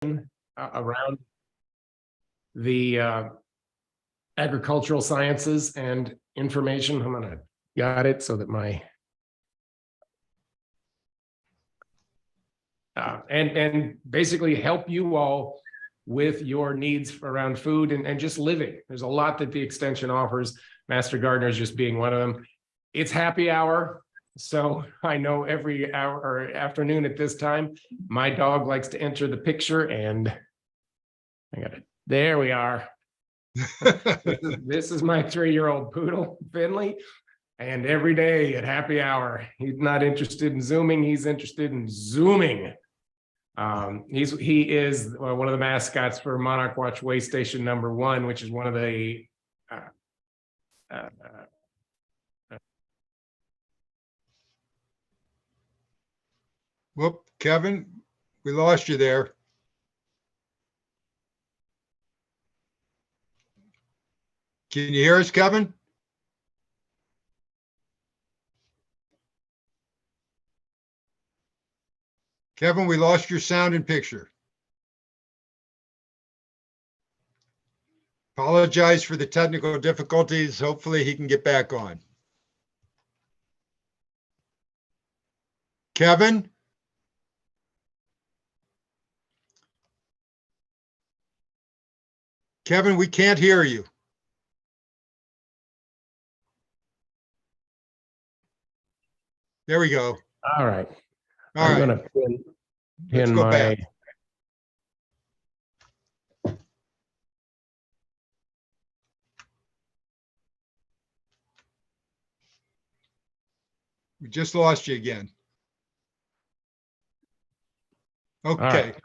around the agricultural sciences and information. I'm gonna got it so that my and basically help you all with your needs around food and just living. There's a lot that the extension offers, Master Gardeners just being one of them. It's happy hour. So I know every hour or afternoon at this time, my dog likes to enter the picture, and I got it. There we are. This is my 3-year-old poodle, Finley. And every day at happy hour, he's not interested in zooming. He's interested in zooming. He is one of the mascots for Monarch Watch Way Station #1, which is one of the Whoop, Kevin, we lost you there. Can you hear us, Kevin? Kevin, we lost your sound and picture. Apologize for the technical difficulties. Hopefully he can get back on. Kevin? Kevin, we can't hear you. There we go. All right. All I'm right. gonna pin Let's go my back. We just lost you again. all Okay. right.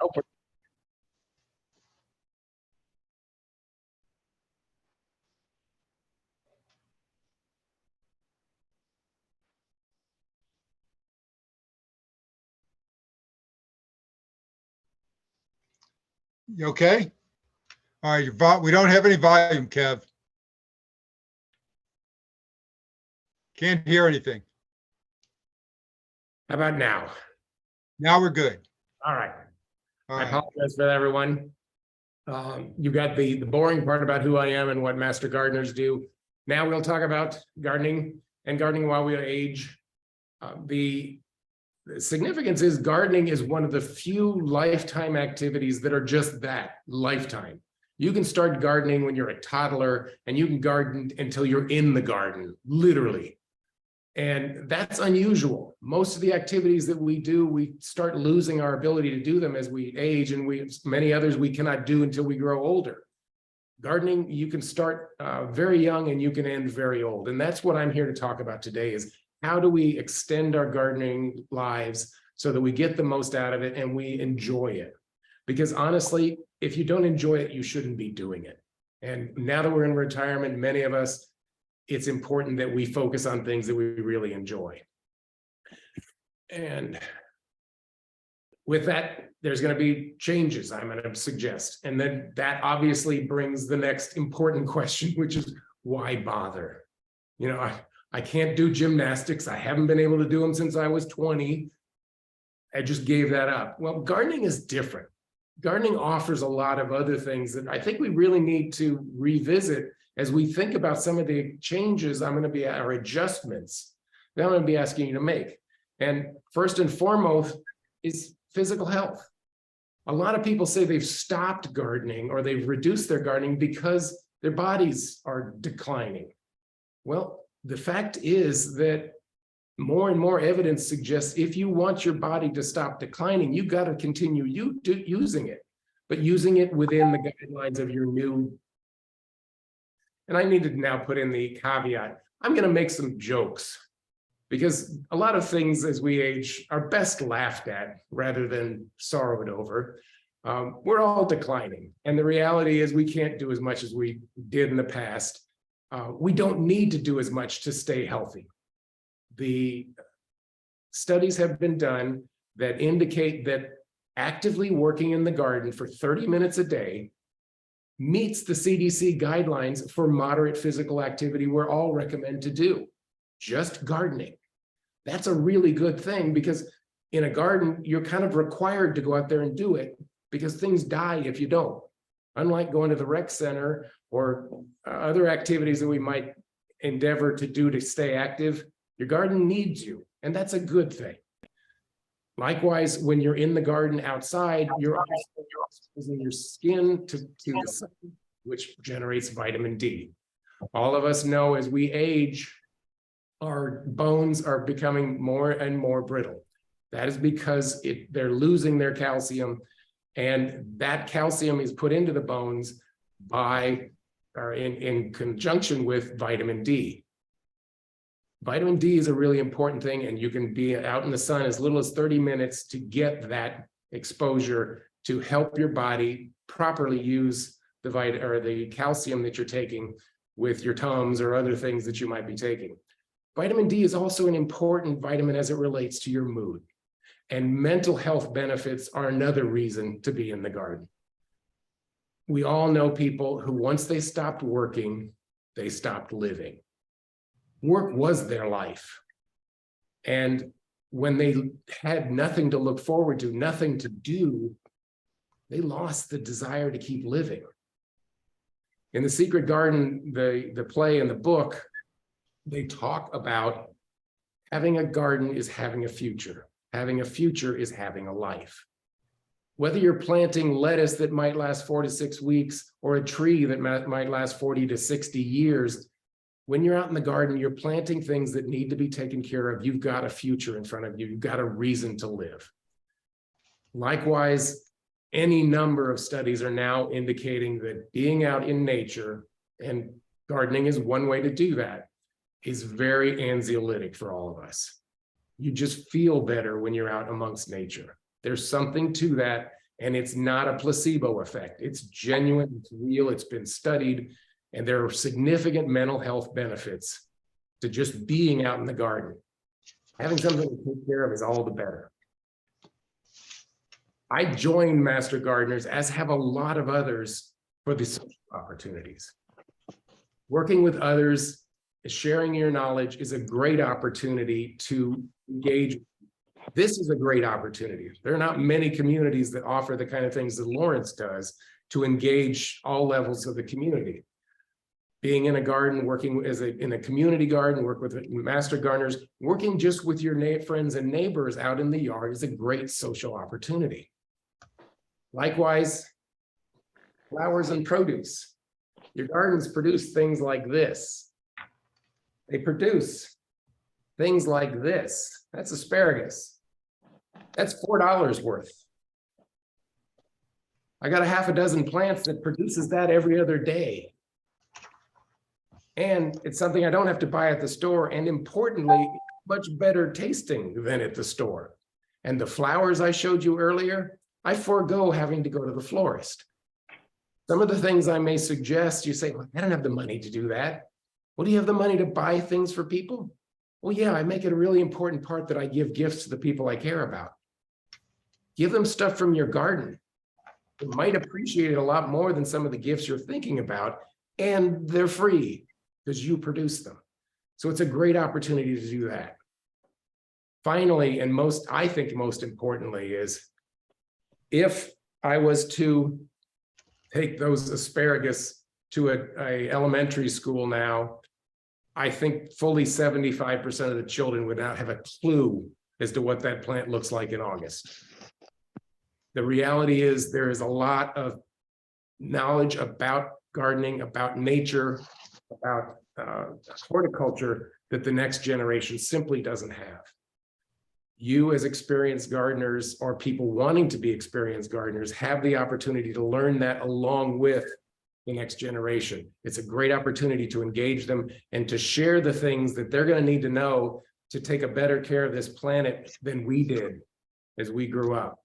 You okay? All right. We don't have any volume, Kev. Can't hear anything. How about now? Now we're good. All right. All I right. apologize for that, everyone. You got the boring part about who I am and what Master Gardeners do. Now we'll talk about gardening and gardening while we age. The significance is gardening is one of the few lifetime activities that are just that, lifetime. You can start gardening when you're a toddler, and you can garden until you're in the garden, literally. And that's unusual. Most of the activities that we do, we start losing our ability to do them as we age, and many others we cannot do until we grow older. Gardening, you can start very young and you can end very old. And that's what I'm here to talk about today is how do we extend our gardening lives so that we get the most out of it and we enjoy it? Because honestly, if you don't enjoy it, you shouldn't be doing it. And now that we're in retirement, many of us, it's important that we focus on things that we really enjoy. And with that, there's going to be changes I'm going to suggest. And then that obviously brings the next important question, which is why bother? You know, I can't do gymnastics. I haven't been able to do them since I was 20. I just gave that up. Well, gardening is different. Gardening offers a lot of other things that I think we really need to revisit as we think about some of the changes or adjustments that I'm going to be asking you to make. And first and foremost is physical health. A lot of people say they've stopped gardening or they've reduced their gardening because their bodies are declining. Well, the fact is that more and more evidence suggests if you want your body to stop declining, you've got to continue using it, but using it within the guidelines of your new. And I need to now put in the caveat. I'm going to make some jokes because a lot of things as we age are best laughed at rather than sorrowed over. We're all declining. And the reality is we can't do as much as we did in the past. We don't need to do as much to stay healthy. The studies have been done that indicate that actively working in the garden for 30 minutes a day meets the CDC guidelines for moderate physical activity we're all recommend to do, just gardening. That's a really good thing because in a garden, you're kind of required to go out there and do it. because things die if you don't. Unlike going to the rec center or other activities that we might endeavor to do to stay active, your garden needs you, and that's a good thing. Likewise, when you're in the garden outside, you're exposing your skin to the sun, which generates vitamin D. All of us know as we age, our bones are becoming more and more brittle. That is because they're losing their calcium, and that calcium is put into the bones in conjunction with vitamin D. Vitamin D is a really important thing, and you can be out in the sun as little as 30 minutes to get that exposure to help your body properly use the calcium that you're taking with your Tums or other things that you might be taking. Vitamin D is also an important vitamin as it relates to your mood. And mental health benefits are another reason to be in the garden. We all know people who, once they stopped working, they stopped living. Work was their life. And when they had nothing to look forward to, nothing to do, they lost the desire to keep living. In The Secret Garden, the play and the book, they talk about having a garden is having a future. Having a future is having a life. Whether you're planting lettuce that might last 4 to 6 weeks or a tree that might last 40 to 60 years, when you're out in the garden, you're planting things that need to be taken care of. You've got a future in front of you. You've got a reason to live. Likewise, any number of studies are now indicating that being out in nature, and gardening is one way to do that, is very anxiolytic for all of us. You just feel better when you're out amongst nature. There's something to that, and it's not a placebo effect. It's genuine, it's real, it's been studied, and there are significant mental health benefits to just being out in the garden. Having something to take care of is all the better. I joined Master Gardeners, as have a lot of others, for the social opportunities. Working with others, sharing your knowledge is a great opportunity to engage. This is a great opportunity. There are not many communities that offer the kind of things that Lawrence does to engage all levels of the community. Being in a garden, working in a community garden, work with Master Gardeners, working just with your friends and neighbors out in the yard is a great social opportunity. Likewise, flowers and produce. Your gardens produce things like this. They produce things like this. That's asparagus. That's $4 worth. I got a half a dozen plants that produces that every other day. And it's something I don't have to buy at the store. And importantly, much better tasting than at the store. And the flowers I showed you earlier, I forego having to go to the florist. Some of the things I may suggest, you say, well, I don't have the money to do that. Well, do you have the money to buy things for people? Well, yeah, I make it a really important part that I give gifts to the people I care about. Give them stuff from your garden. They might appreciate it a lot more than some of the gifts you're thinking about, and they're free because you produce them. So it's a great opportunity to do that. Finally, and I think most importantly, is if I was to take those asparagus to a elementary school now, I think fully 75% of the children would not have a clue as to what that plant looks like in August. The reality is there is a lot of knowledge about gardening, about nature, about horticulture that the next generation simply doesn't have. You as experienced gardeners, or people wanting to be experienced gardeners, have the opportunity to learn that along with the next generation. It's a great opportunity to engage them and to share the things that they're going to need to know to take a better care of this planet than we did as we grew up.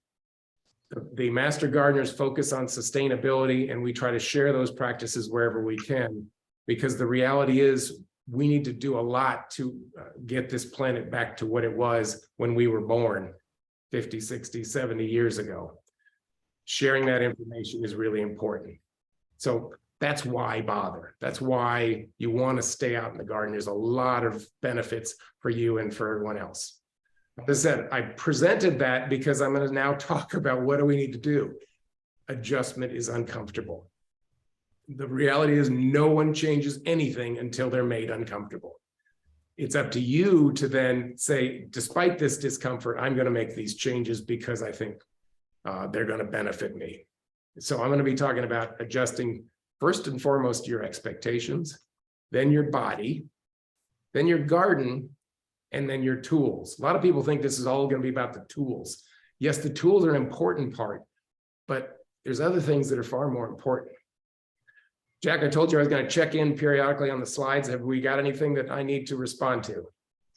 The Master Gardeners focus on sustainability, and we try to share those practices wherever we can, because the reality is we need to do a lot to get this planet back to what it was when we were born 50, 60, 70 years ago. Sharing that information is really important. So that's why bother. That's why you want to stay out in the garden. There's a lot of benefits for you and for everyone else. As I said, I presented that because I'm going to now talk about what do we need to do. adjustment is uncomfortable. The reality is no one changes anything until they're made uncomfortable. It's up to you to then say, despite this discomfort, I'm going to make these changes because I think they're going to benefit me. So I'm going to be talking about adjusting first and foremost your expectations, then your body, then your garden, and then your tools. A lot of people think this is all going to be about the tools. Yes, the tools are an important part, but there's other things that are far more important. Jack, I told you I was going to check in periodically on the slides. Have we got anything that I need to respond to?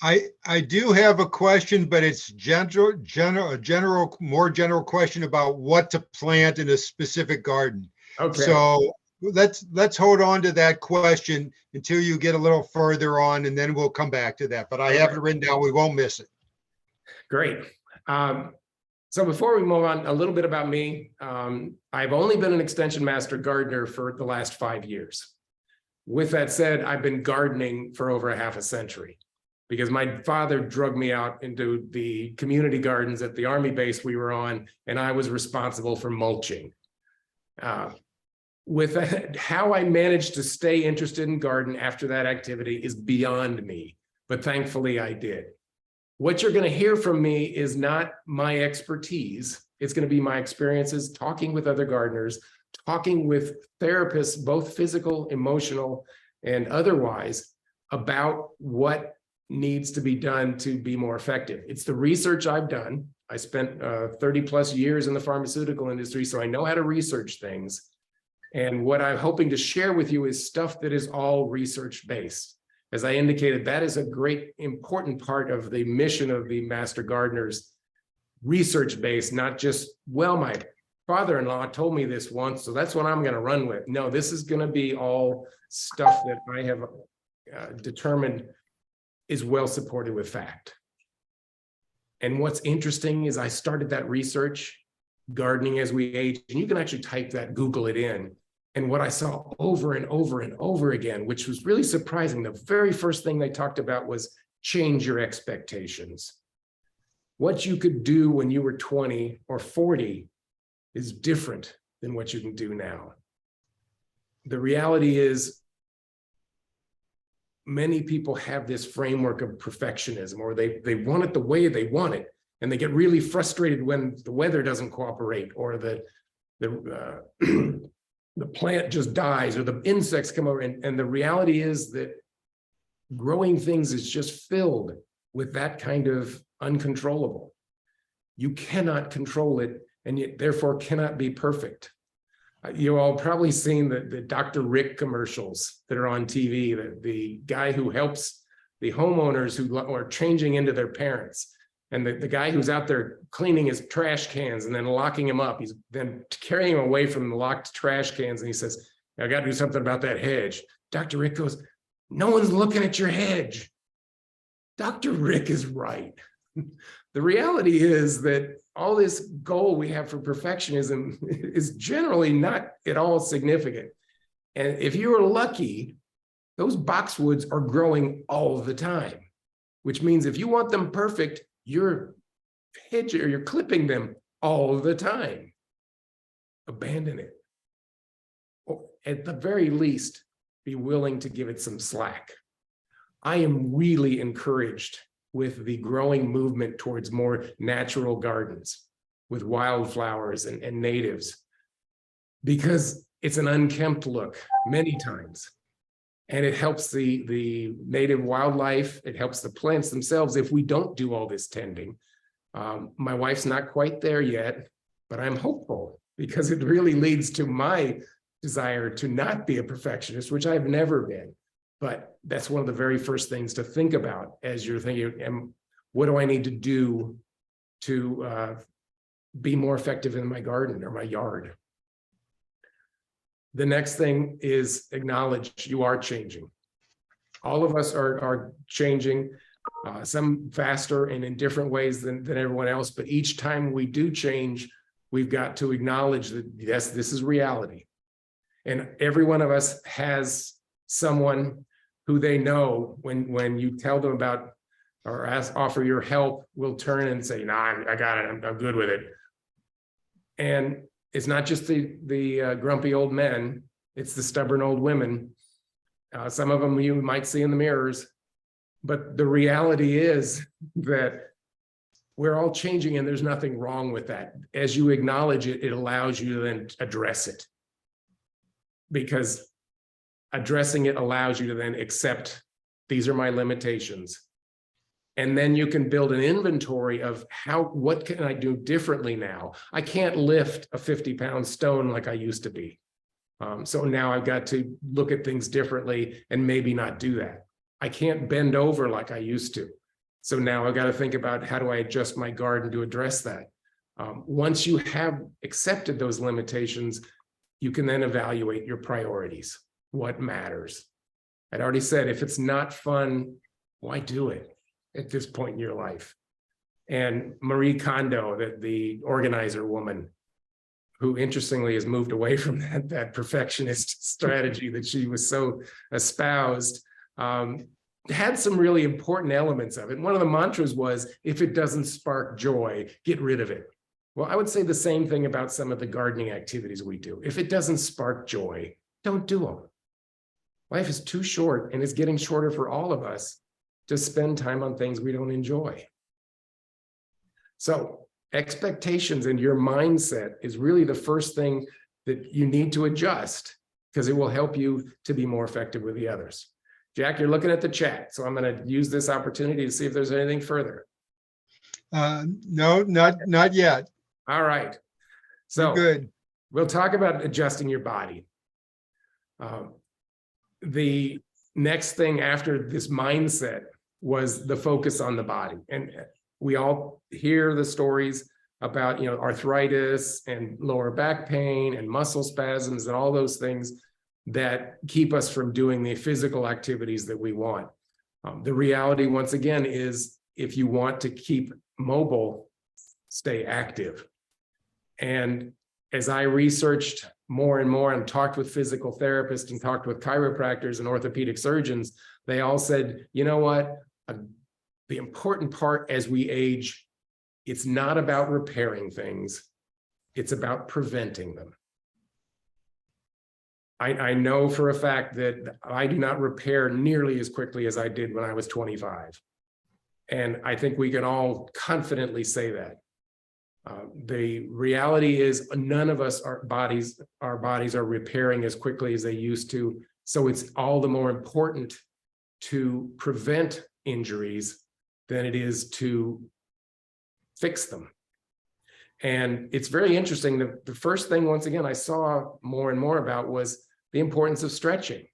I do have a question, but it's more general question about what to plant in a specific garden. Okay. So let's hold on to that question until you get a little further on, and then we'll come back to that. But I have it written down. We won't miss it. Great. So before we move on, a little bit about me. I've only been an extension master gardener for the last 5 years. With that said, I've been gardening for over a half a century because my father drugged me out into the community gardens at the Army base we were on, and I was responsible for mulching. With that, how I managed to stay interested in garden after that activity is beyond me, but thankfully I did. What you're going to hear from me is not my expertise. It's going to be my experiences talking with other gardeners, talking with therapists, both physical, emotional, and otherwise, about what needs to be done to be more effective. It's the research I've done. I spent 30 plus years in the pharmaceutical industry, so I know how to research things. And what I'm hoping to share with you is stuff that is all research-based. As I indicated, that is a great important part of the mission of the Master Gardeners, research-based, not just, well, my father-in-law told me this once, so that's what I'm going to run with. No, this is going to be all stuff that I have determined is well supported with fact. And what's interesting is I started that research, Gardening as We Age, and you can actually type that, Google it in. And what I saw over and over and over again, which was really surprising, the very first thing they talked about was change your expectations. What you could do when you were 20 or 40 is different than what you can do now. The reality is, many people have this framework of perfectionism, or they want it the way they want it, and they get really frustrated when the weather doesn't cooperate, or the plant just dies, or the insects come over. And the reality is that growing things is just filled with that kind of uncontrollable. You cannot control it, and yet therefore cannot be perfect. You all probably seen the Dr. Rick commercials that are on TV, the guy who helps the homeowners who are changing into their parents. And the guy who's out there cleaning his trash cans and then locking him up, he's then carrying him away from the locked trash cans. And he says, I got to do something about that hedge. Dr. Rick goes, no one's looking at your hedge. Dr. Rick is right. The reality is that all this goal we have for perfectionism is generally not at all significant. And if you are lucky, those boxwoods are growing all the time, which means if you want them perfect, you're hedging or you're clipping them all the time. Abandon it. Or at the very least, be willing to give it some slack. I am really encouraged with the growing movement towards more natural gardens with wildflowers and natives, because it's an unkempt look many times. And it helps the native wildlife. It helps the plants themselves if we don't do all this tending. My wife's not quite there yet, but I'm hopeful, because it really leads to my desire to not be a perfectionist, which I've never been. But that's one of the very first things to think about as you're thinking, what do I need to do to be more effective in my garden or my yard? The next thing is acknowledge you are changing. All of us are changing, some faster and in different ways than everyone else. But each time we do change, we've got to acknowledge that, yes, this is reality. And every one of us has someone who they know when you tell them about or offer your help, will turn and say, nah, I got it, I'm good with it. And it's not just the grumpy old men, it's the stubborn old women. Some of them you might see in the mirrors, but the reality is that we're all changing and there's nothing wrong with that. As you acknowledge it, it allows you to then address it. Because addressing it allows you to then accept, these are my limitations. And then you can build an inventory of what can I do differently now? I can't lift a 50-pound stone like I used to be. So now I've got to look at things differently and maybe not do that. I can't bend over like I used to. So now I've got to think about how do I adjust my garden to address that. Once you have accepted those limitations, you can then evaluate your priorities, what matters. I'd already said, if it's not fun, why do it at this point in your life? And Marie Kondo, the organizer woman, who interestingly has moved away from that perfectionist strategy that she was so espoused, had some really important elements of it. One of the mantras was, if it doesn't spark joy, get rid of it. Well, I would say the same thing about some of the gardening activities we do. If it doesn't spark joy, don't do them. Life is too short, and it's getting shorter for all of us to spend time on things we don't enjoy. So expectations and your mindset is really the first thing that you need to adjust, because it will help you to be more effective with the others. Jack, you're looking at the chat, so I'm going to use this opportunity to see if there's anything further. No, not yet. All right. So You're good. We'll talk about adjusting your body. The next thing after this mindset was the focus on the body. And we all hear the stories about, arthritis and lower back pain and muscle spasms and all those things that keep us from doing the physical activities that we want. The reality, once again, is if you want to keep mobile, stay active. And as I researched more and more and talked with physical therapists and talked with chiropractors and orthopedic surgeons, they all said, you know what? The important part as we age, it's not about repairing things, it's about preventing them. I know for a fact that I do not repair nearly as quickly as I did when I was 25. And I think we can all confidently say that. The reality is none of us, our bodies are repairing as quickly as they used to. So it's all the more important to prevent injuries than it is to fix them. And it's very interesting. The first thing, once again, I saw more and more about was the importance of stretching.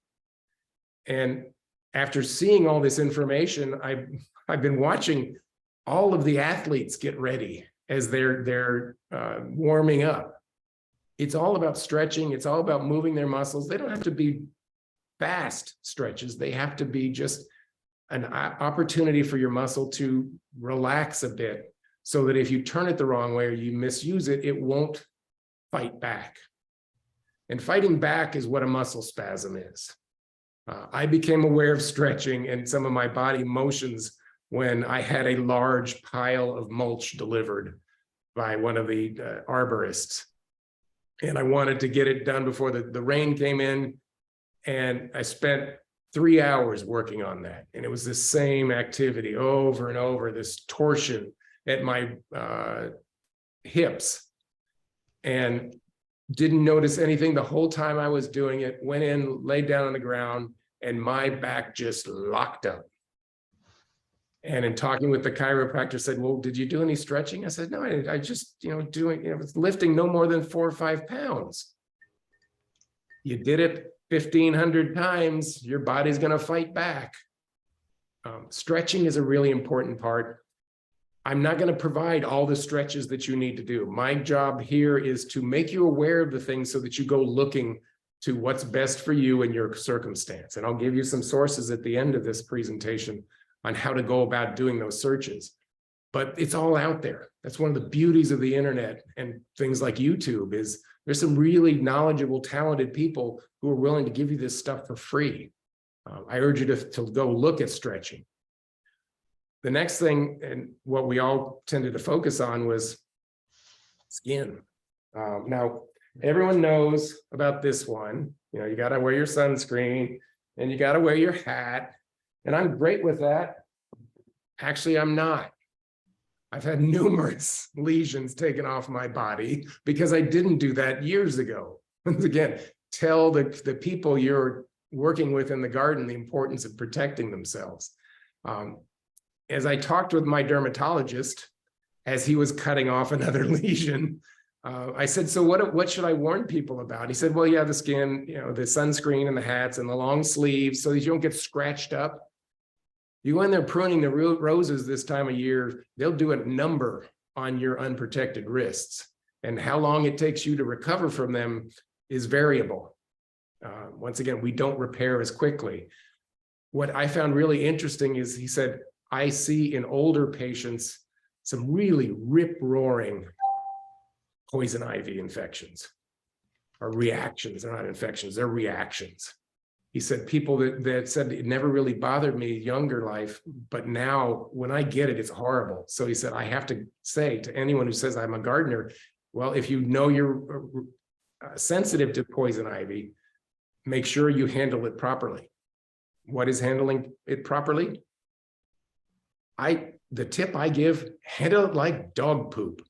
And after seeing all this information, I've been watching all of the athletes get ready as they're warming up. It's all about stretching. It's all about moving their muscles. They don't have to be fast stretches. They have to be just an opportunity for your muscle to relax a bit, so that if you turn it the wrong way or you misuse it, it won't fight back. And fighting back is what a muscle spasm is. I became aware of stretching and some of my body motions when I had a large pile of mulch delivered by one of the arborists. And I wanted to get it done before the rain came in. And I spent 3 hours working on that. And it was the same activity over and over, this torsion at my hips. And didn't notice anything the whole time I was doing it. Went in, laid down on the ground, and my back just locked up. And in talking with the chiropractor, said, well, did you do any stretching? I said, no, I just, was lifting no more than 4 or 5 pounds. You did it 1,500 times, your body's going to fight back. Stretching is a really important part. I'm not going to provide all the stretches that you need to do. My job here is to make you aware of the things so that you go looking to what's best for you and your circumstance. And I'll give you some sources at the end of this presentation on how to go about doing those searches. But it's all out there. That's one of the beauties of the internet and things like YouTube is there's some really knowledgeable, talented people who are willing to give you this stuff for free. I urge you to go look at stretching. The next thing, and what we all tended to focus on, was skin. Now, everyone knows about this one. You know, you got to wear your sunscreen and you got to wear your hat. And I'm great with that. Actually, I'm not. I've had numerous lesions taken off my body because I didn't do that years ago. Once again, tell the people you're working with in the garden the importance of protecting themselves. As I talked with my dermatologist, as he was cutting off another lesion, I said, so what should I warn people about? He said, well, yeah, the skin, you know, the sunscreen and the hats and the long sleeves so that you don't get scratched up. You go in there pruning the roses this time of year, they'll do a number on your unprotected wrists. And how long it takes you to recover from them is variable. Once again, we don't repair as quickly. What I found really interesting is he said, I see in older patients some really rip-roaring poison ivy infections or reactions. They're not infections, they're reactions. He said people that said it never really bothered me younger life, but now when I get it, it's horrible. So he said, I have to say to anyone who says I'm a gardener, well, if you know you're sensitive to poison ivy, make sure you handle it properly. What is handling it properly? The tip I give, handle it like dog poop.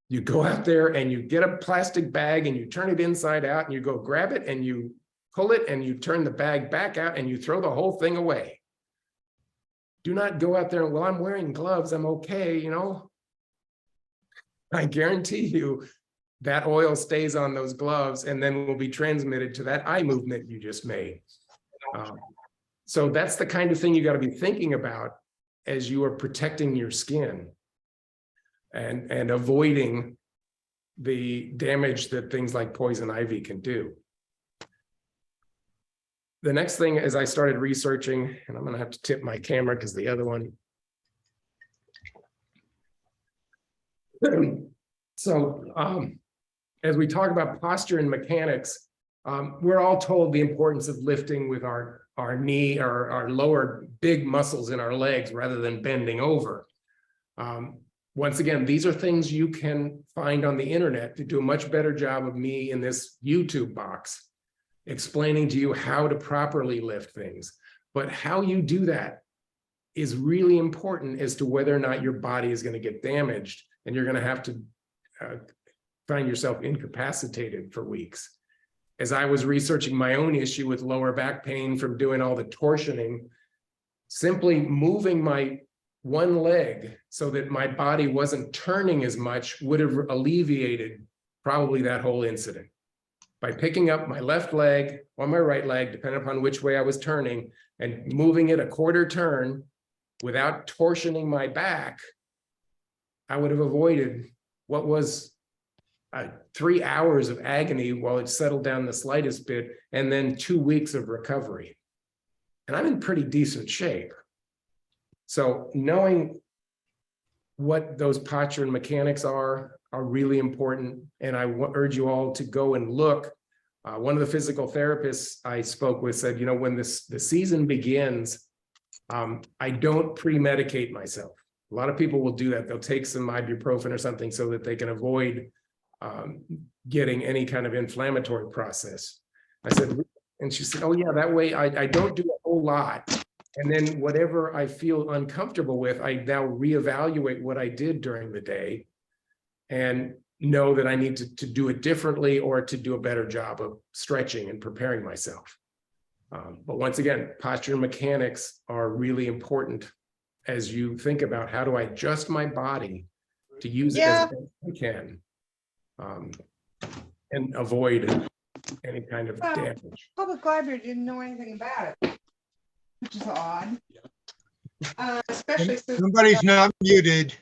You go out there and you get a plastic bag and you turn it inside out and you go grab it and you pull it and you turn the bag back out and you throw the whole thing away. Do not go out there and, well, I'm wearing gloves, I'm okay, you know. I guarantee you that oil stays on those gloves and then will be transmitted to that eye movement you just made. So that's the kind of thing you got to be thinking about as you are protecting your skin and avoiding the damage that things like poison ivy can do. The next thing is I started researching, and I'm going to have to tip my camera because the other one. So as we talk about posture and mechanics, we're all told the importance of lifting with our knee or our lower big muscles in our legs rather than bending over. Once again, these are things you can find on the internet to do a much better job of me in this YouTube box, explaining to you how to properly lift things. But how you do that is really important as to whether or not your body is going to get damaged and you're going to have to find yourself incapacitated for weeks. As I was researching my own issue with lower back pain from doing all the torsioning, simply moving my one leg so that my body wasn't turning as much would have alleviated probably that whole incident. By picking up my left leg or my right leg, depending upon which way I was turning, and moving it a quarter turn without torsioning my back, I would have avoided what was 3 hours of agony while it settled down the slightest bit, and then 2 weeks of recovery. And I'm in pretty decent shape. So knowing what those posture and mechanics are really important. And I urge you all to go and look. One of the physical therapists I spoke with said, you know, when the season begins, I don't pre-medicate myself. A lot of people will do that. They'll take some ibuprofen or something so that they can avoid getting any kind of inflammatory process. I said, and she said, oh yeah, that way I don't do a whole lot. And then whatever I feel uncomfortable with, I now reevaluate what I did during the day and know that I need to do it differently or to do a better job of stretching and preparing myself. But once again, posture and mechanics are really important as you think about how do I adjust my body to use it as best I can and avoid any kind of damage. Public library didn't know anything about it, which is odd. Especially since Somebody's not muted.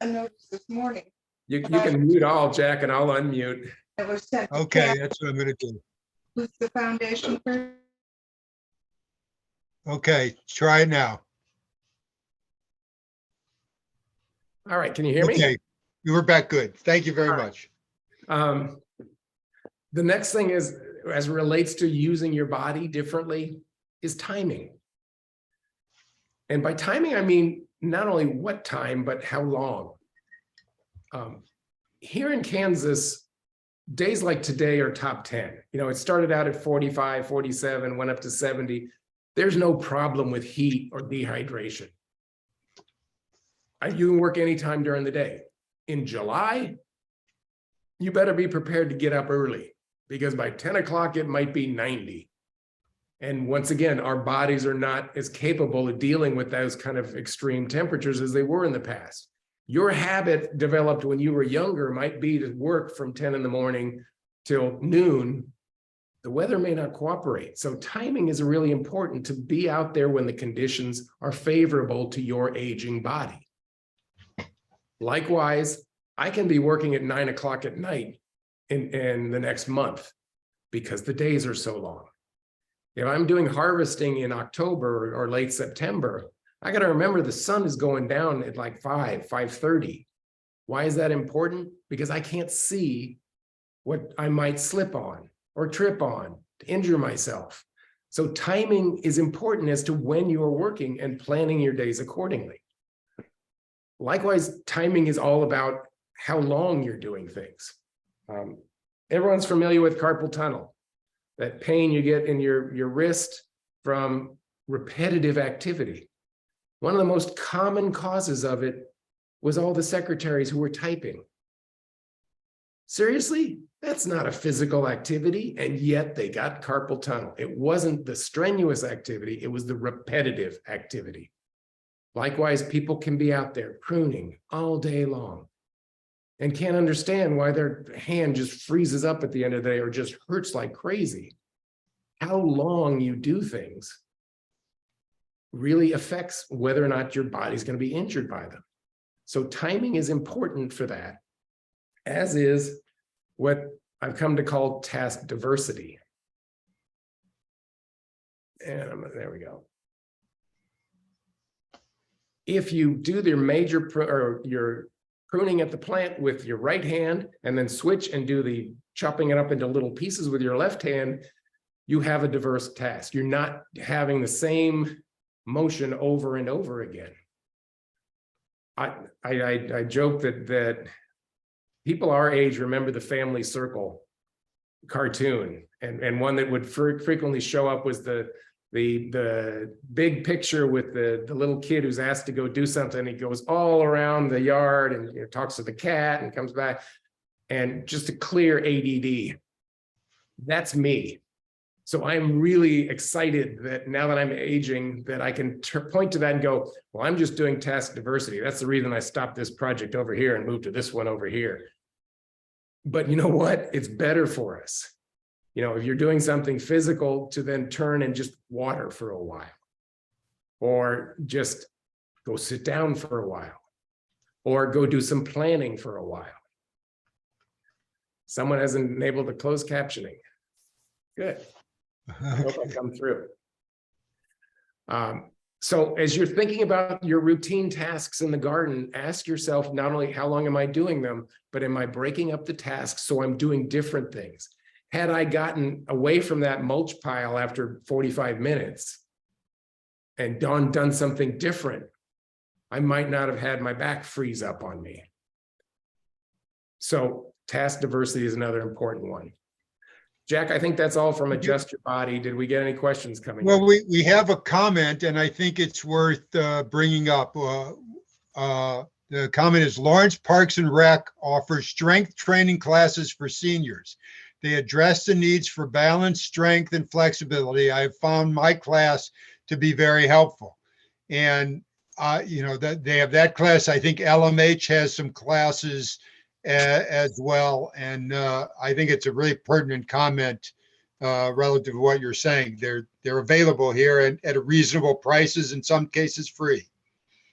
a notice this morning. You can mute all, Jack, and I'll unmute. That was sent. to Okay, Kat, that's what I'm gonna do. who's the foundation person. Okay, try it now. All right, can you hear me? Okay, you were back good. Thank you very All right. much. The next thing is, as it relates to using your body differently, is timing. And by timing, I mean not only what time, but how long. here in Kansas, days like today are top 10. It started out at 45, 47, went up to 70. There's no problem with heat or dehydration. You can work anytime during the day. In July, you better be prepared to get up early, because by 10 o'clock, it might be 90. And once again, our bodies are not as capable of dealing with those kind of extreme temperatures as they were in the past. Your habit developed when you were younger might be to work from 10 in the morning till noon. The weather may not cooperate. So timing is really important to be out there when the conditions are favorable to your aging body. Likewise, I can be working at 9 o'clock at night in the next month because the days are so long. If I'm doing harvesting in October or late September, I got to remember the sun is going down at like 5:30. Why is that important? Because I can't see what I might slip on or trip on to injure myself. So timing is important as to when you are working and planning your days accordingly. Likewise, timing is all about how long you're doing things. Everyone's familiar with carpal tunnel, that pain you get in your wrist from repetitive activity. One of the most common causes of it was all the secretaries who were typing. Seriously, that's not a physical activity, and yet they got carpal tunnel. It wasn't the strenuous activity, it was the repetitive activity. Likewise, people can be out there pruning all day long and can't understand why their hand just freezes up at the end of the day or just hurts like crazy. How long you do things really affects whether or not your body's going to be injured by them. So timing is important for that, as is what I've come to call task diversity. And there we go. If you do your pruning at the plant with your right hand and then switch and do the chopping it up into little pieces with your left hand, you have a diverse task. You're not having the same motion over and over again. I joke that people our age remember the Family Circle cartoon, and one that would frequently show up was the big picture with the little kid who's asked to go do something. He goes all around the yard and talks to the cat and comes back, and just a clear ADD. That's me. So I'm really excited that now that I'm aging, that I can point to that and go, well, I'm just doing task diversity. That's the reason I stopped this project over here and moved to this one over here. But you know what? It's better for us. If you're doing something physical, to then turn and just water for a while, or just go sit down for a while, or go do some planning for a while. Someone has enabled the closed captioning. Good. I hope I come through. So as you're thinking about your routine tasks in the garden, ask yourself not only how long am I doing them, but am I breaking up the tasks so I'm doing different things? Had I gotten away from that mulch pile after 45 minutes and done something different, I might not have had my back freeze up on me. So task diversity is another important one. Jack, I think that's all from Adjust Your Body. Did we get any questions coming? Well, we have a comment, and I think it's worth bringing up. The comment is Lawrence Parks and Rec offers strength training classes for seniors. They address the needs for balance, strength, and flexibility. I have found my class to be very helpful. And, that they have that class. I think LMH has some classes as well. And I think it's a really pertinent comment relative to what you're saying. They're available here at reasonable prices, in some cases free.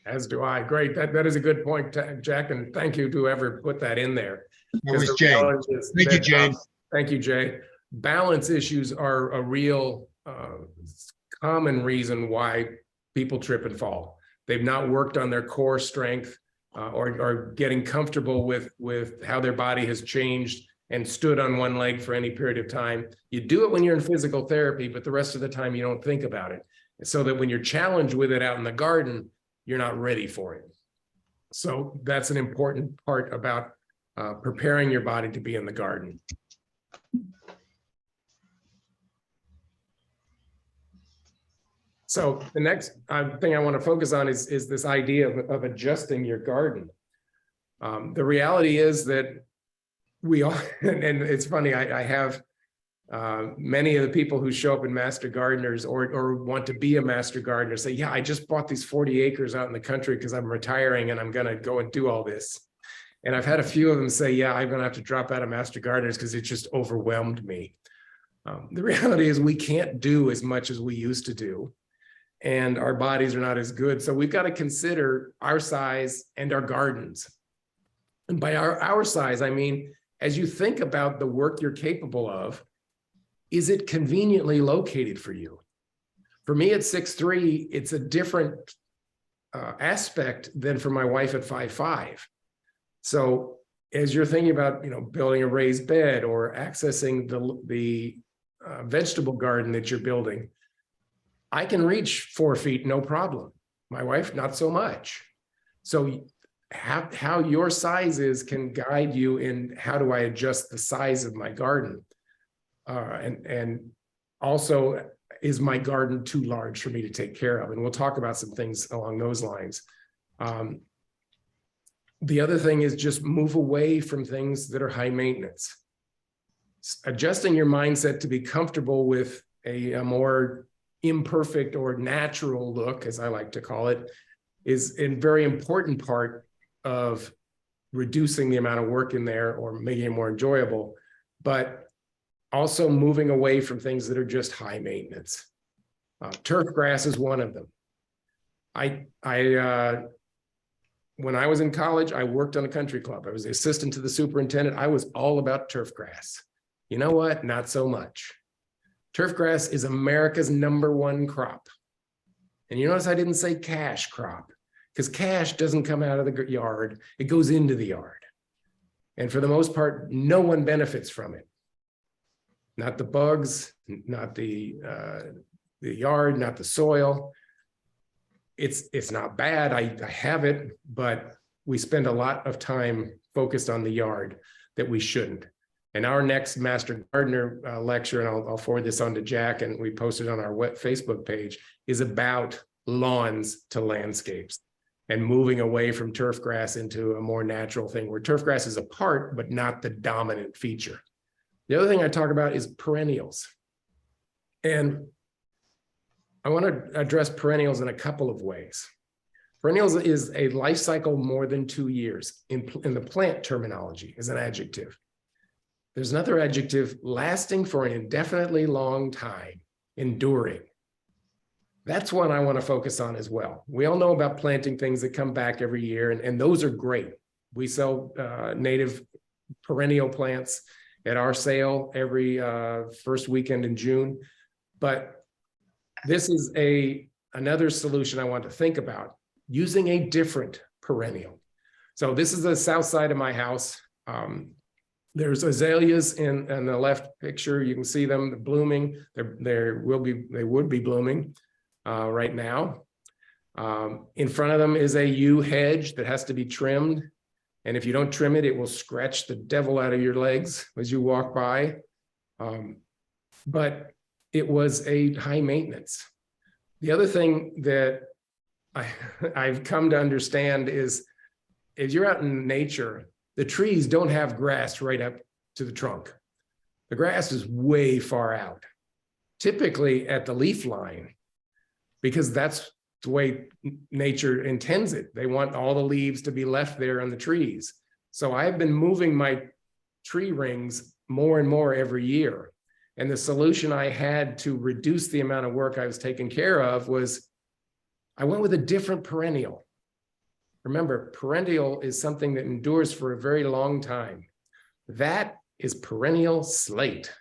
As do I. Great. That is a good point, Jack. And thank you to whoever put that in there. That was Jane. Thank you, Jane. Thank you, Jay. Balance issues are a real common reason why people trip and fall. They've not worked on their core strength or getting comfortable with how their body has changed and stood on one leg for any period of time. You do it when you're in physical therapy, but the rest of the time you don't think about it. So that when you're challenged with it out in the garden, you're not ready for it. So that's an important part about preparing your body to be in the garden. So the next thing I want to focus on is this idea of adjusting your garden. The reality is that we all, and it's funny, I have many of the people who show up in Master Gardeners or want to be a Master Gardener say, yeah, I just bought these 40 acres out in the country because I'm retiring and I'm going to go and do all this. And I've had a few of them say, yeah, I'm going to have to drop out of Master Gardeners because it just overwhelmed me. The reality is we can't do as much as we used to do, and our bodies are not as good. So we've got to consider our size and our gardens. And by our size, I mean, as you think about the work you're capable of, is it conveniently located for you? For me at 6'3", it's a different aspect than for my wife at 5'5". So as you're thinking about, building a raised bed or accessing the vegetable garden that you're building, I can reach 4 feet, no problem. My wife, not so much. So how your size is can guide you in how do I adjust the size of my garden. And also, is my garden too large for me to take care of? And we'll talk about some things along those lines. The other thing is just move away from things that are high maintenance. Adjusting your mindset to be comfortable with a more imperfect or natural look, as I like to call it, is a very important part of reducing the amount of work in there or making it more enjoyable, but also moving away from things that are just high maintenance. Turf grass is one of them. When I was in college, I worked on a country club. I was the assistant to the superintendent. I was all about turf grass. You know what? Not so much. Turf grass is America's #1 crop. And you notice I didn't say cash crop, because cash doesn't come out of the yard. It goes into the yard. And for the most part, no one benefits from it. Not the bugs, not the yard, not the soil. It's not bad. I have it, but we spend a lot of time focused on the yard that we shouldn't. And our next Master Gardener lecture, and I'll forward this on to Jack, and we posted on our Facebook page, is about lawns to landscapes and moving away from turf grass into a more natural thing where turf grass is a part, but not the dominant feature. The other thing I talk about is perennials. And I want to address perennials in a couple of ways. Perennials is a life cycle more than 2 years in the plant terminology as an adjective. There's another adjective, lasting for an indefinitely long time, enduring. That's one I want to focus on as well. We all know about planting things that come back every year, and those are great. We sell native perennial plants at our sale every first weekend in June. But this is another solution I want to think about, using a different perennial. So this is the south side of my house. There's azaleas in the left picture. You can see them blooming. They would be blooming right now. In front of them is a yew hedge that has to be trimmed. And if you don't trim it, it will scratch the devil out of your legs as you walk by. But it was a high maintenance. The other thing that I've come to understand is if you're out in nature, the trees don't have grass right up to the trunk. The grass is way far out, typically at the leaf line, because that's the way nature intends it. They want all the leaves to be left there on the trees. So I've been moving my tree rings more and more every year. And the solution I had to reduce the amount of work I was taking care of was I went with a different perennial. Remember, perennial is something that endures for a very long time. That is perennial slate.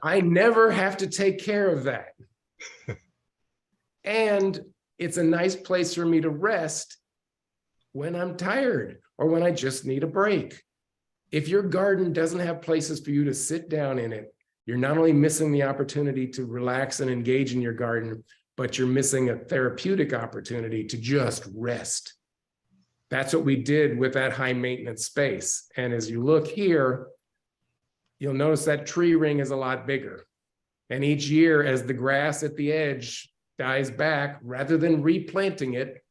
I never have to take care of that. And it's a nice place for me to rest when I'm tired or when I just need a break. If your garden doesn't have places for you to sit down in it, you're not only missing the opportunity to relax and engage in your garden, but you're missing a therapeutic opportunity to just rest That's what we did with that high maintenance space. And as you look here, you'll notice that tree ring is a lot bigger. And each year, as the grass at the edge dies back, rather than replanting it,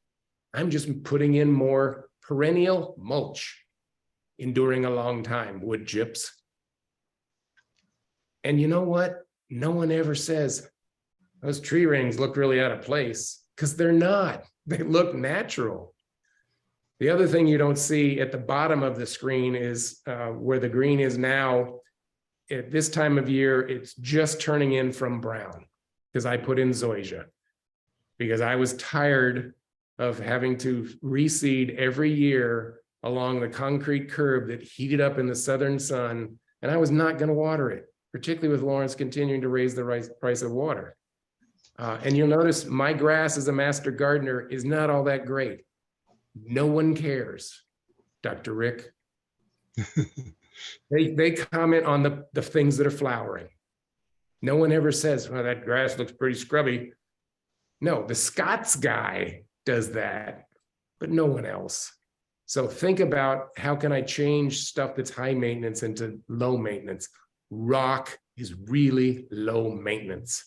I'm just putting in more perennial mulch, enduring a long time, wood chips. And you know what? No one ever says, those tree rings look really out of place, because they're not. They look natural. The other thing you don't see at the bottom of the screen is where the green is now. At this time of year, it's just turning in from brown, because I put in zoysia, because I was tired of having to reseed every year along the concrete curb that heated up in the southern sun, and I was not going to water it, particularly with Lawrence continuing to raise the price of water. And you'll notice my grass as a master gardener is not all that great. No one cares, Dr. Rick. They comment on the things that are flowering. No one ever says, well, that grass looks pretty scrubby. No, the Scots guy does that, but no one else. So think about, how can I change stuff that's high maintenance into low maintenance? Rock is really low maintenance.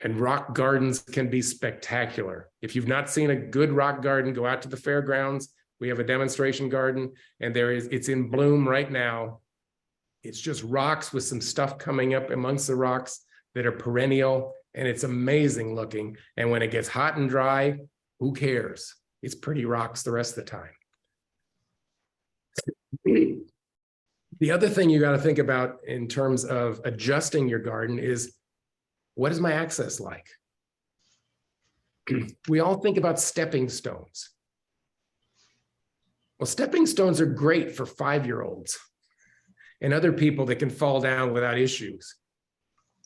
And rock gardens can be spectacular. If you've not seen a good rock garden, go out to the fairgrounds. We have a demonstration garden, and it's in bloom right now. It's just rocks with some stuff coming up amongst the rocks that are perennial, and it's amazing looking. And when it gets hot and dry, who cares? It's pretty rocks the rest of the time. The other thing you got to think about in terms of adjusting your garden is, what is my access like? We all think about stepping stones. Well, stepping stones are great for 5-year-olds and other people that can fall down without issues.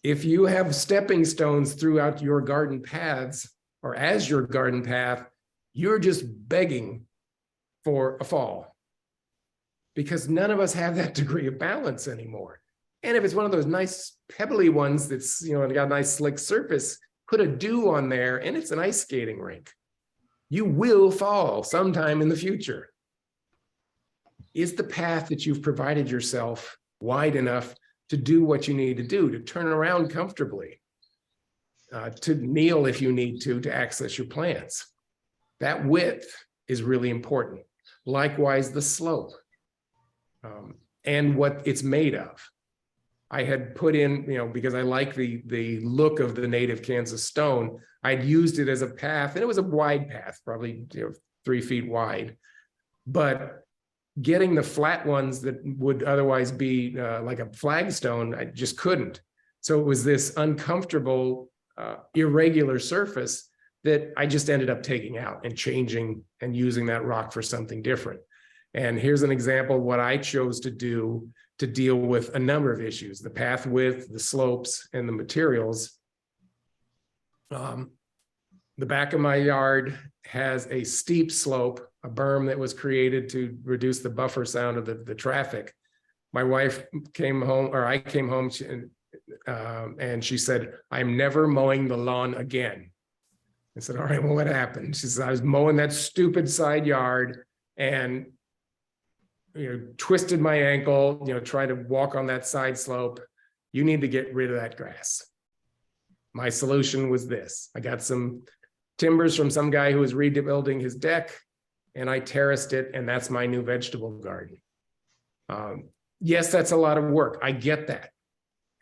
If you have stepping stones throughout your garden paths, or as your garden path, you're just begging for a fall, because none of us have that degree of balance anymore. And if it's one of those nice pebbly ones that's, got a nice slick surface, put a dew on there and it's an ice skating rink. You will fall sometime in the future. Is the path that you've provided yourself wide enough to do what you need to do, to turn around comfortably, to kneel if you need to access your plants? That width is really important. Likewise, the slope and what it's made of. I had put in, because I like the look of the native Kansas stone, I'd used it as a path, and it was a wide path, probably 3 feet wide. But getting the flat ones that would otherwise be like a flagstone, I just couldn't. So it was this uncomfortable, irregular surface that I just ended up taking out and changing and using that rock for something different. And here's an example of what I chose to do to deal with a number of issues: the path width, the slopes, and the materials. The back of my yard has a steep slope, a berm that was created to reduce the buffer sound of the traffic. My wife came home, or I came home, and she said, "I'm never mowing the lawn again." I said, "All right, well, what happened?" She said, "I was mowing that stupid side yard and twisted my ankle, trying to walk on that side slope. You need to get rid of that grass." My solution was this: I got some timbers from some guy who was rebuilding his deck, and I terraced it, and that's my new vegetable garden. Yes, that's a lot of work. I get that.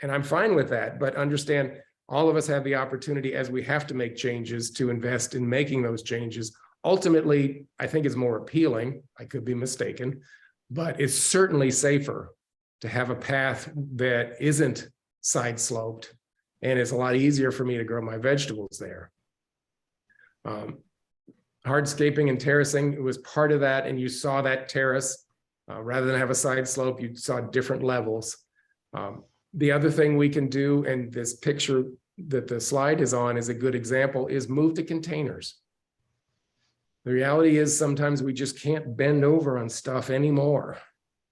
And I'm fine with that, but understand, all of us have the opportunity, as we have to make changes, to invest in making those changes. Ultimately, I think it's more appealing. I could be mistaken, but it's certainly safer to have a path that isn't side sloped, and it's a lot easier for me to grow my vegetables there. Hardscaping and terracing was part of that, and you saw that terrace. Rather than have a side slope, you saw different levels. The other thing we can do, and this picture that the slide is on is a good example, is move to containers. The reality is sometimes we just can't bend over on stuff anymore.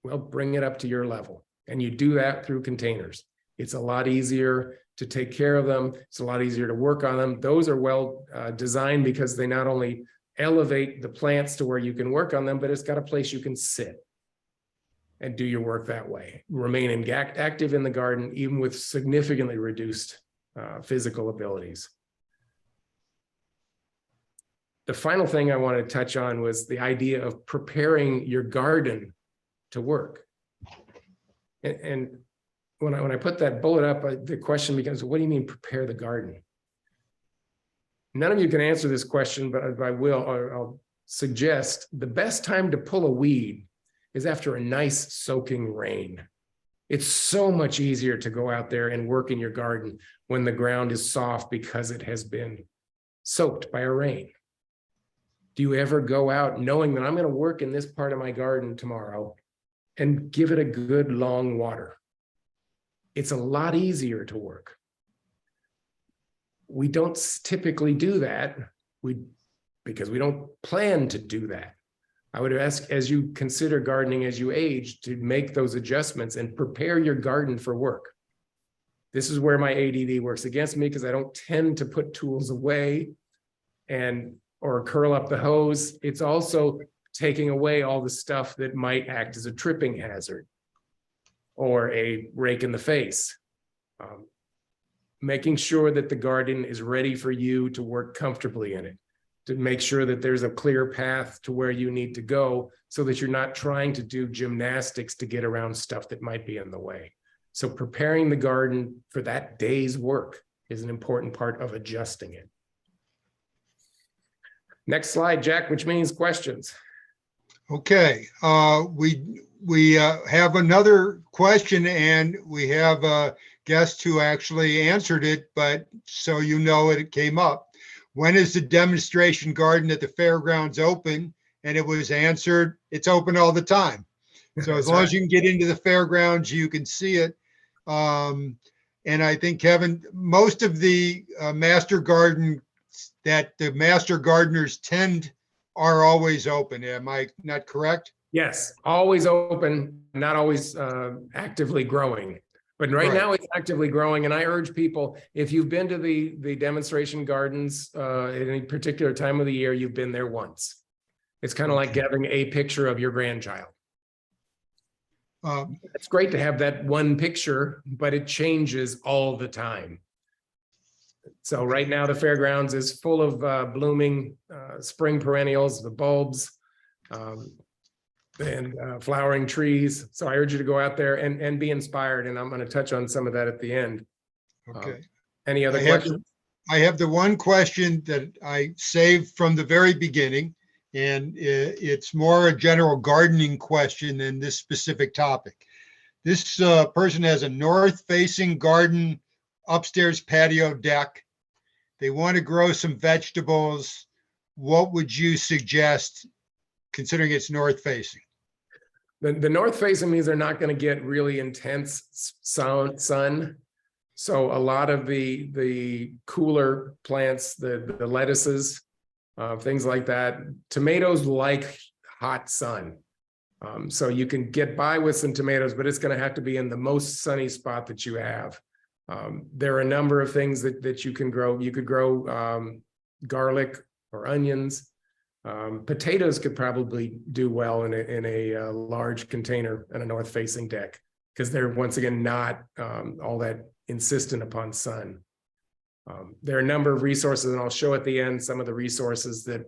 Well, bring it up to your level, and you do that through containers. It's a lot easier to take care of them. It's a lot easier to work on them. Those are well designed because they not only elevate the plants to where you can work on them, but it's got a place you can sit and do your work that way. Remain active in the garden, even with significantly reduced physical abilities. The final thing I wanted to touch on was the idea of preparing your garden to work. And when I put that bullet up, the question becomes, what do you mean prepare the garden? None of you can answer this question, but I will, or I'll suggest the best time to pull a weed is after a nice soaking rain. It's so much easier to go out there and work in your garden when the ground is soft because it has been soaked by a rain. Do you ever go out knowing that I'm going to work in this part of my garden tomorrow and give it a good long water? It's a lot easier to work. We don't typically do that because we don't plan to do that. I would ask, as you consider gardening as you age, to make those adjustments and prepare your garden for work. This is where my ADD works against me because I don't tend to put tools away or curl up the hose. It's also taking away all the stuff that might act as a tripping hazard or a rake in the face. Making sure that the garden is ready for you to work comfortably in it, to make sure that there's a clear path to where you need to go so that you're not trying to do gymnastics to get around stuff that might be in the way. So preparing the garden for that day's work is an important part of adjusting it. Next slide, Jack, which means questions. Okay, we have another question, and we have a guest who actually answered it, but so you know it came up. When is the demonstration garden at the fairgrounds open? And it was answered, it's open all the time. So as long as you can get into the fairgrounds, you can see it. And I think, Kevin, most of the master garden that the master gardeners tend are always open. Am I not correct? Yes, always open, not always actively growing. But right now it's actively growing. And I urge people, if you've been to the demonstration gardens at any particular time of the year, you've been there once. It's kind of like getting a picture of your grandchild. It's great to have that one picture, but it changes all the time. So right now the fairgrounds is full of blooming spring perennials, the bulbs, and flowering trees. So I urge you to go out there and be inspired. And I'm going to touch on some of that at the end. Okay. Any other questions? I have the one question that I saved from the very beginning, and it's more a general gardening question than this specific topic. This person has a north-facing garden, upstairs patio deck. They want to grow some vegetables. What would you suggest, considering it's north-facing? The north-facing means they're not going to get really intense sun. So a lot of the cooler plants, the lettuces, things like that, tomatoes like hot sun. So you can get by with some tomatoes, but it's going to have to be in the most sunny spot that you have. There are a number of things that you can grow. You could grow garlic or onions. Potatoes could probably do well in a large container and a north-facing deck because they're, once again, not all that insistent upon sun. There are a number of resources, and I'll show at the end some of the resources that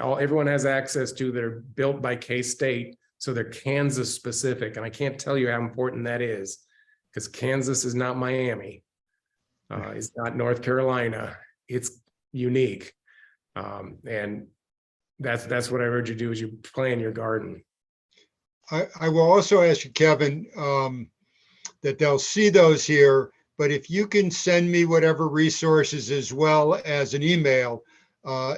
everyone has access to that are built by K-State, so they're Kansas specific, and I can't tell you how important that is because Kansas is not Miami, it's not North Carolina, it's unique, and that's what I urge you to do as you plan your garden. I will also ask you, Kevin, that they'll see those here, but if you can send me whatever resources as well as an email,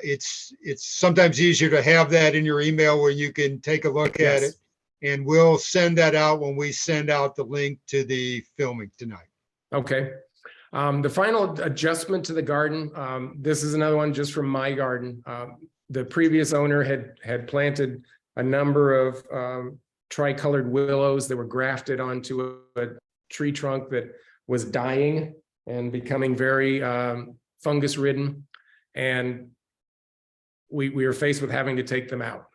it's sometimes easier to have that in your email where you can take a look at it, and we'll send that out when we send out the link to the filming tonight. Okay. The final adjustment to the garden, this is another one just from my garden. The previous owner had planted a number of tricolored willows that were grafted onto a tree trunk that was dying and becoming very fungus ridden. And we were faced with having to take them out.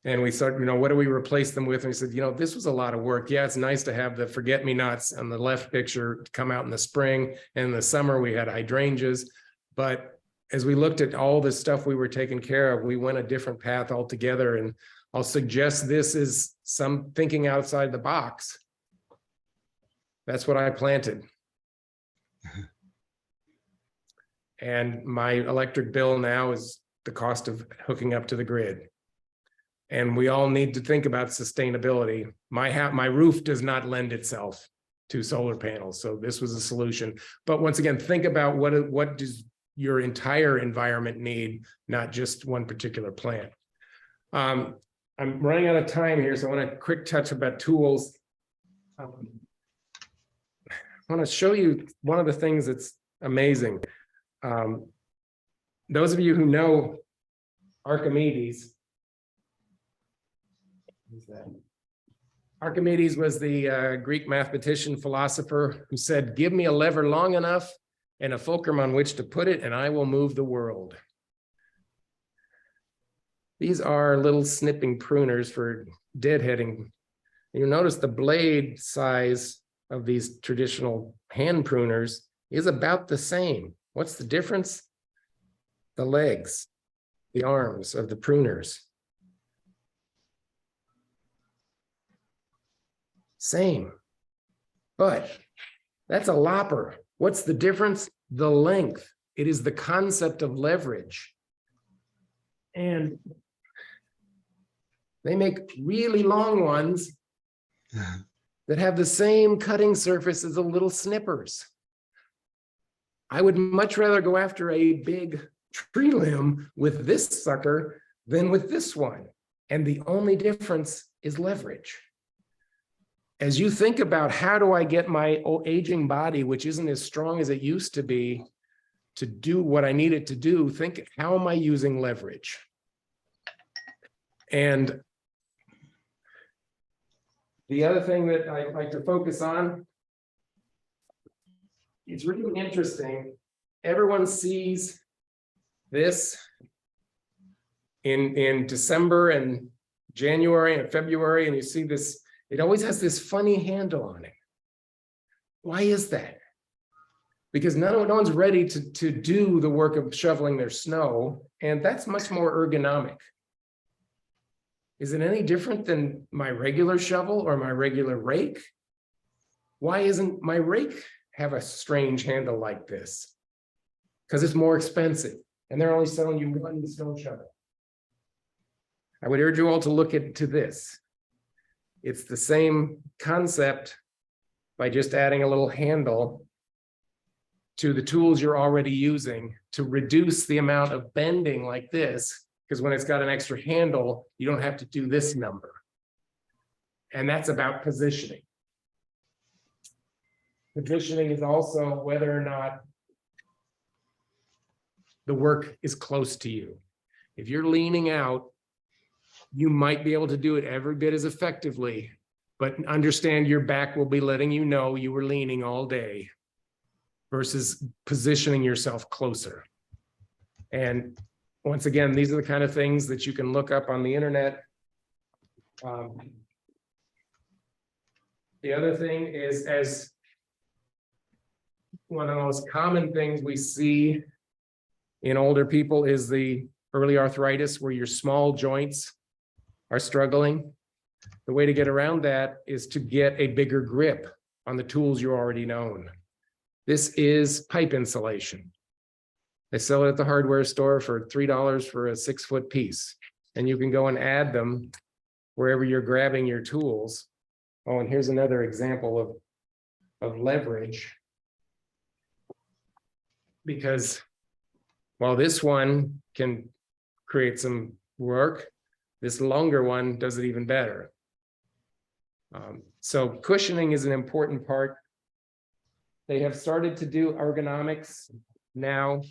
And we started, what do we replace them with? And we said, this was a lot of work. Yeah, it's nice to have the forget-me-nots on the left picture come out in the spring, and in the summer we had hydrangeas. But as we looked at all the stuff we were taking care of, we went a different path altogether. And I'll suggest this is some thinking outside the box. That's what I planted. And my electric bill now is the cost of hooking up to the grid. And we all need to think about sustainability. My roof does not lend itself to solar panels, so this was a solution. But once again, think about what does your entire environment need, not just one particular plant. I'm running out of time here, so I want a quick touch about tools. I want to show you one of the things that's amazing. Those of you who know Archimedes, Archimedes was the Greek mathematician, philosopher who said, "Give me a lever long enough and a fulcrum on which to put it, and I will move the world." These are little snipping pruners for deadheading. You notice the blade size of these traditional hand pruners is about the same. What's the difference? The legs, the arms of the pruners. Same, but that's a lopper. What's the difference? The length. It is the concept of leverage. And they make really long ones that have the same cutting surface as the little snippers. I would much rather go after a big tree limb with this sucker than with this one. And the only difference is leverage. As you think about how do I get my aging body, which isn't as strong as it used to be, to do what I need it to do, think, how am I using leverage? And the other thing that I like to focus on, it's really interesting. Everyone sees this in December and January and February, and you see this. It always has this funny handle on it. Why is that? Because no one's ready to do the work of shoveling their snow, and that's much more ergonomic. Is it any different than my regular shovel or my regular rake? Why isn't my rake have a strange handle like this? Because it's more expensive, and they're only selling you one snow shovel. I would urge you all to look into this. It's the same concept by just adding a little handle to the tools you're already using to reduce the amount of bending like this, because when it's got an extra handle, you don't have to do this number. And that's about positioning. Positioning is also whether or not the work is close to you. If you're leaning out, you might be able to do it every bit as effectively, but understand your back will be letting you know you were leaning all day versus positioning yourself closer. And once again, these are the kind of things that you can look up on the internet. The other thing is, as one of the most common things we see in older people is the early arthritis, where your small joints are struggling. The way to get around that is to get a bigger grip on the tools you already own. This is pipe insulation. They sell it at the hardware store for $3 for a 6-foot piece. And you can go and add them wherever you're grabbing your tools. Oh, and here's another example of leverage. Because while this one can create some work, this longer one does it even better. So cushioning is an important part. They have started to do ergonomics now,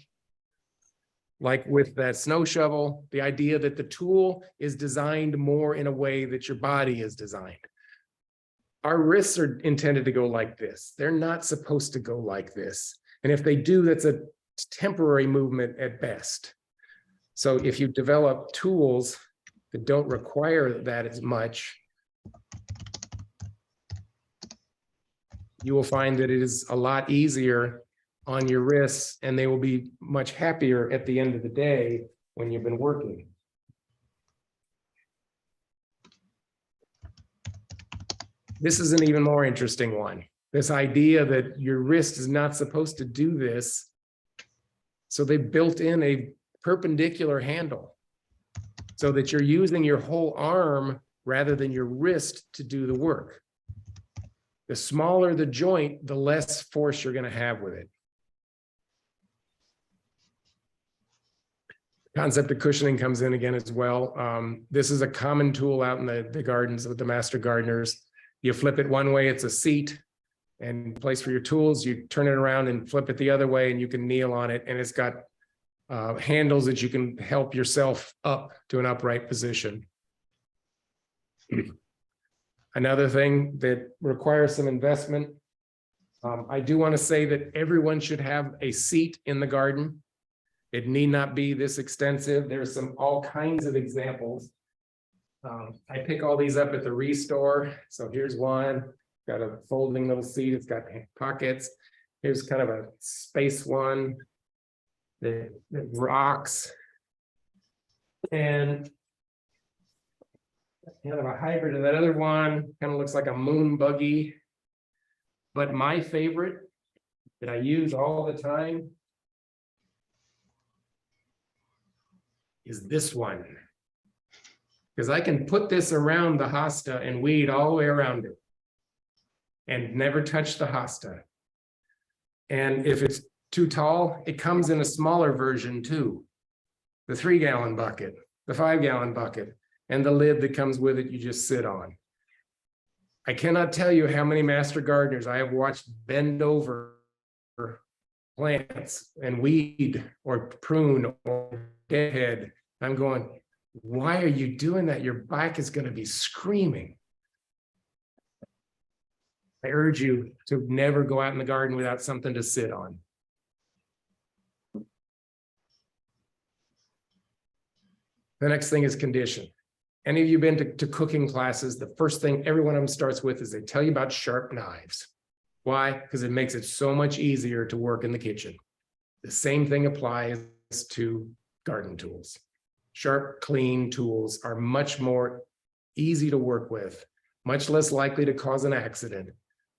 like with that snow shovel, the idea that the tool is designed more in a way that your body is designed. Our wrists are intended to go like this. They're not supposed to go like this. And if they do, that's a temporary movement at best. So if you develop tools that don't require that as much, you will find that it is a lot easier on your wrists, and they will be much happier at the end of the day when you've been working. This is an even more interesting one. This idea that your wrist is not supposed to do this. So they built in a perpendicular handle so that you're using your whole arm rather than your wrist to do the work. The smaller the joint, the less force you're going to have with it. Concept of cushioning comes in again as well. This is a common tool out in the gardens with the master gardeners. You flip it one way, it's a seat and place for your tools. You turn it around and flip it the other way, and you can kneel on it. And it's got handles that you can help yourself up to an upright position. Another thing that requires some investment. I do want to say that everyone should have a seat in the garden. It need not be this extensive. There's all kinds of examples. I pick all these up at the Restore. So here's one, got a folding little seat. It's got pockets. Here's kind of a space one that rocks. And kind of a hybrid of that other one, kind of looks like a moon buggy. But my favorite that I use all the time is this one. Because I can put this around the hosta and weed all the way around it and never touch the hosta. And if it's too tall, it comes in a smaller version too. The 3-gallon bucket, the 5-gallon bucket, and the lid that comes with it, you just sit on. I cannot tell you how many master gardeners I have watched bend over plants and weed or prune or deadhead. I'm going, why are you doing that? Your back is going to be screaming. I urge you to never go out in the garden without something to sit on. The next thing is condition. Any of you been to cooking classes? The first thing every one of them starts with is they tell you about sharp knives. Why? Because it makes it so much easier to work in the kitchen. The same thing applies to garden tools. Sharp, clean tools are much more easy to work with, much less likely to cause an accident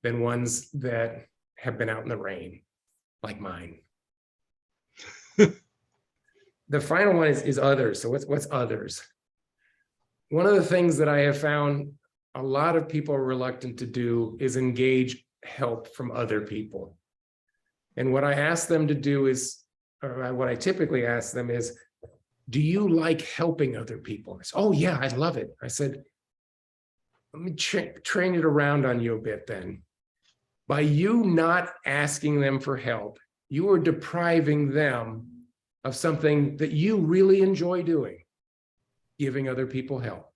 than ones that have been out in the rain, like mine. The final one is others. So what's others? One of the things that I have found a lot of people are reluctant to do is engage help from other people. And what I ask them to do is, or what I typically ask them is, do you like helping other people? I said, oh yeah, I love it. I said, let me train it around on you a bit then. By you not asking them for help, you are depriving them of something that you really enjoy doing, giving other people help.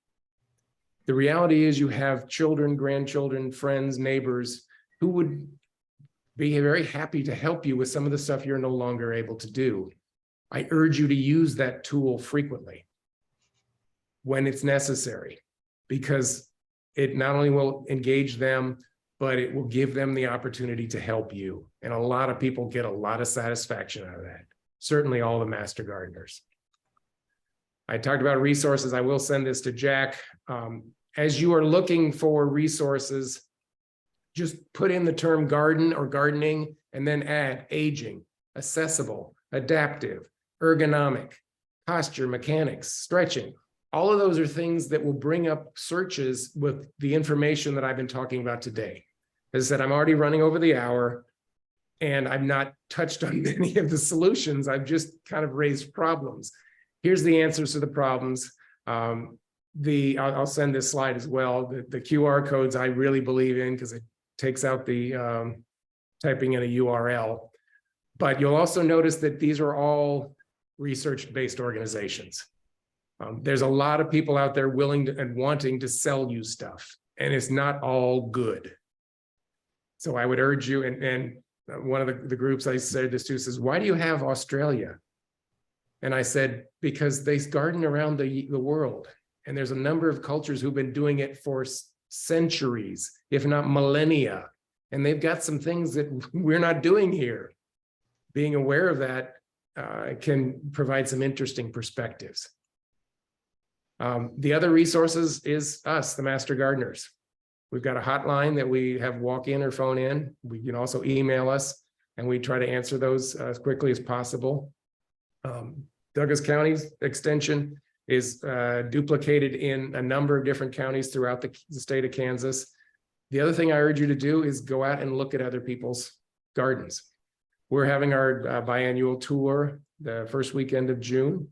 The reality is you have children, grandchildren, friends, neighbors who would be very happy to help you with some of the stuff you're no longer able to do. I urge you to use that tool frequently when it's necessary, because it not only will engage them, but it will give them the opportunity to help you. And a lot of people get a lot of satisfaction out of that. Certainly all the master gardeners. I talked about resources. I will send this to Jack. As you are looking for resources, just put in the term garden or gardening and then add aging, accessible, adaptive, ergonomic, posture, mechanics, stretching. All of those are things that will bring up searches with the information that I've been talking about today. As I said, I'm already running over the hour and I've not touched on many of the solutions. I've just kind of raised problems. Here's the answers to the problems. I'll send this slide as well. The QR codes I really believe in because it takes out the typing in a URL. But you'll also notice that these are all research-based organizations. There's a lot of people out there willing to, and wanting to sell you stuff, and it's not all good. So I would urge you, and one of the groups I said this to says, why do you have Australia? And I said, because they garden around the world. And there's a number of cultures who've been doing it for centuries, if not millennia. And they've got some things that we're not doing here. Being aware of that can provide some interesting perspectives. The other resources is us, the Master Gardeners. We've got a hotline that we have walk in or phone in. We can also email us, and we try to answer those as quickly as possible. Douglas County's extension is duplicated in a number of different counties throughout the state of Kansas. The other thing I urge you to do is go out and look at other people's gardens. We're having our biannual tour the first weekend of June.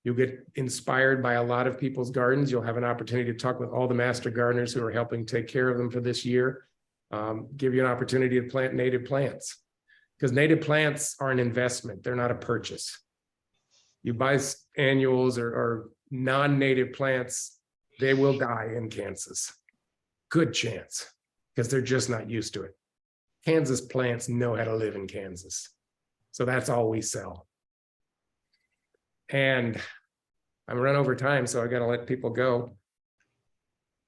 You'll get inspired by a lot of people's gardens. You'll have an opportunity to talk with all the master gardeners who are helping take care of them for this year. Give you an opportunity to plant native plants, because native plants are an investment. They're not a purchase. You buy annuals or non-native plants, they will die in Kansas. Good chance, because they're just not used to it. Kansas plants know how to live in Kansas. So that's all we sell. And I'm run over time, so I got to let people go.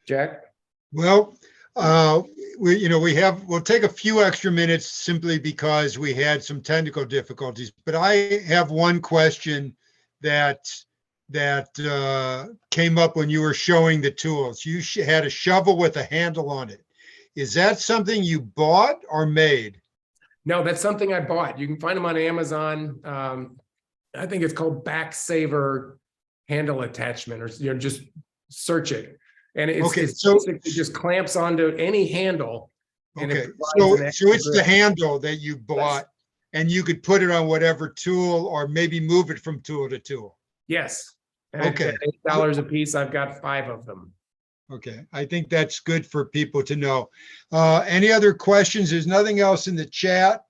Jack? Well, we'll take a few extra minutes simply because we had some technical difficulties, but I have one question that came up when you were showing the tools. You had a shovel with a handle on it. Is that something you bought or made? No, that's something I bought. You can find them on Amazon. I think it's called Back Saver handle attachment, or just search it. And it's basically just clamps onto any handle. Okay, so it's the handle that you bought, and you could put it on whatever tool or maybe move it from tool to tool. Yes. And okay. At $8 a piece, I've got 5 of them. Okay, I think that's good for people to know. Any other questions? There's nothing else in the chat,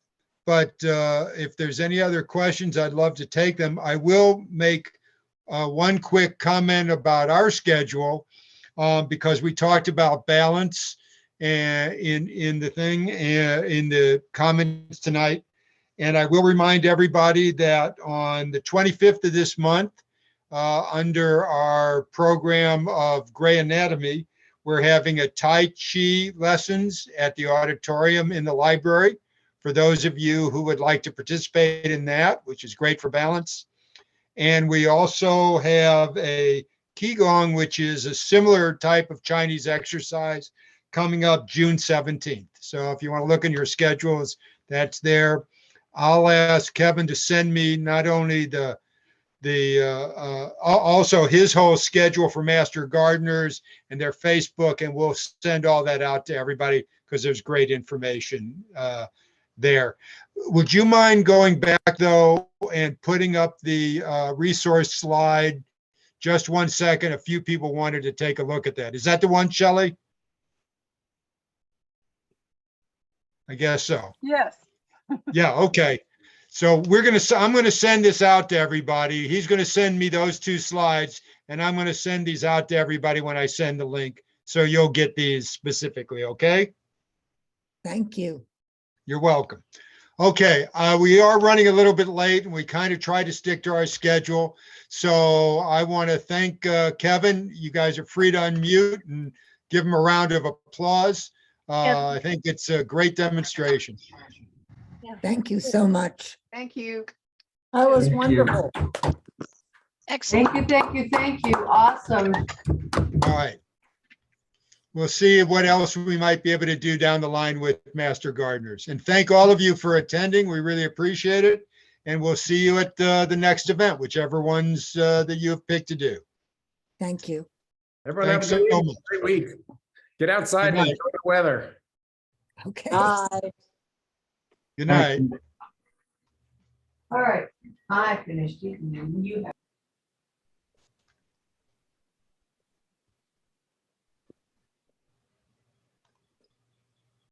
but if there's any other questions, I'd love to take them. I will make one quick comment about our schedule, because we talked about balance in the comments tonight. And I will remind everybody that on the 25th of this month, under our program of Gray Anatomy, we're having a Tai Chi lessons at the auditorium in the library for those of you who would like to participate in that, which is great for balance. And we also have a Qigong, which is a similar type of Chinese exercise, coming up June 17th. So if you want to look in your schedules, that's there. I'll ask Kevin to send me not only also his whole schedule for Master Gardeners and their Facebook, and we'll send all that out to everybody because there's great information there. Would you mind going back though and putting up the resource slide? Just 1 second. A few people wanted to take a look at that. Is that the one, Shelley? I guess so. Yes. Yeah, okay. So I'm going to send this out to everybody. He's going to send me those 2 slides, and I'm going to send these out to everybody when I send the link. So you'll get these specifically, okay? Thank you. You're welcome. Okay, we are running a little bit late, and we kind of try to stick to our schedule. So I want to thank Kevin. You guys are free to unmute and give him a round of applause. I think it's a great demonstration. Thank you so much. Thank you. That was wonderful. Excellent. Thank you. Awesome. All right. We'll see what else we might be able to do down the line with Master Gardeners. And thank all of you for attending. We really appreciate it. And we'll see you at the next event, whichever ones that you have picked to do. Thank you. Everyone have Thanks a so much. great week. Get outside and Good night. enjoy the weather. Okay. Bye. Good night. All right. I finished it and then you have.